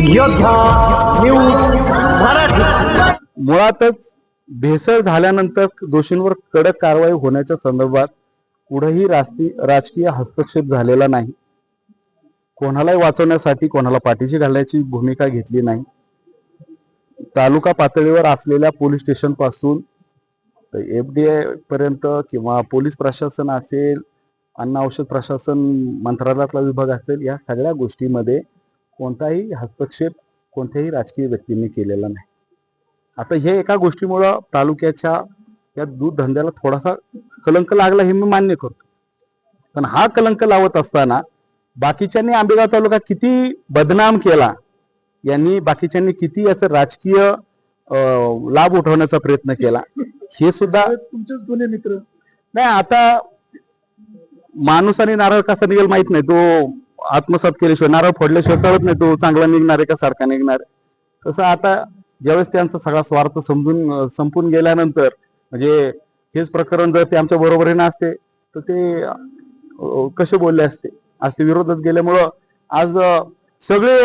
योद्धा न्यूज मराठी. मुळातच भेसळ झाल्यानंतर दोषींवर कडक कारवाई होण्याच्या संदर्भात कुठेही राजकीय हस्तक्षेप झालेला नाही. कोणालाही वाचवण्यासाठी कोणाला पाठीशी घालण्याची भूमिका घेतली नाही. तालुका पातळीवर असलेल्या पोलीस स्टेशन पासून एफडीआय पर्यंत किंवा पोलीस प्रशासन असेल, अन्न औषध प्रशासन मंत्रालयातला विभाग असेल, या सगळ्या गोष्टीमध्ये कोणताही हस्तक्षेप कोणत्याही राजकीय व्यक्तींनी केलेला नाही. आता हे एका गोष्टीमुळं तालुक्याच्या या दूध धंद्याला थोडासा कलंक लागला हे मी मान्य करतो. पण हा कलंक लावत असताना बाकीच्यांनी आंबेगाव तालुका किती बदनाम केला, यांनी बाकीच्यांनी किती याचा राजकीय लाभ उठवण्याचा प्रयत्न केला, हे सुद्धा तुमचे जुने मित्र नाही. आता माणूस आणि नारळ कसा निघेल माहित नाही. तो आत्मसात केल्याशिवाय, नारळ फोडल्याशिवाय कळत नाही तो चांगला निघणार आहे का सारखा निघणार आहे. तसं आता ज्यावेळेस त्यांचा सगळा स्वार्थ संपून गेल्यानंतर, म्हणजे हेच प्रकरण जर ते आमच्या बरोबरीने असते तर ते कसे बोलले असते. आज ते विरोधात गेल्यामुळं आज सगळे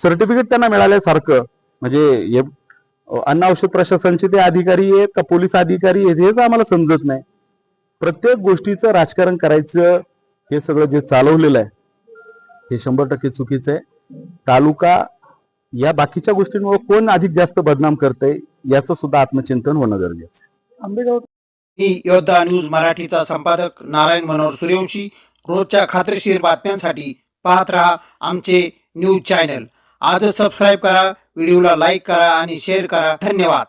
सर्टिफिकेट त्यांना मिळाल्यासारखं, म्हणजे अन्न औषध प्रशासनचे ते अधिकारी आहेत का पोलीस अधिकारी आहेत हेच आम्हाला समजत नाही. प्रत्येक गोष्टीचं राजकारण करायचं हे सगळं जे चालवलेलं आहे हे 100% चुकीचं आहे. तालुका या बाकीच्या गोष्टींमुळे कोण अधिक जास्त बदनाम करतंय याचं सुद्धा आत्मचिंतन होणं गरजेचं आहे. आंबेगाव मी योद्धा न्यूज मराठीचा संपादक नारायण मनोहर सूर्यवंशी. रोजच्या खात्रीशीर बातम्यांसाठी पाहत रहा आमचे न्यूज चॅनल. आजच सबस्क्राईब करा, व्हिडिओला लाईक करा आणि शेअर करा. धन्यवाद.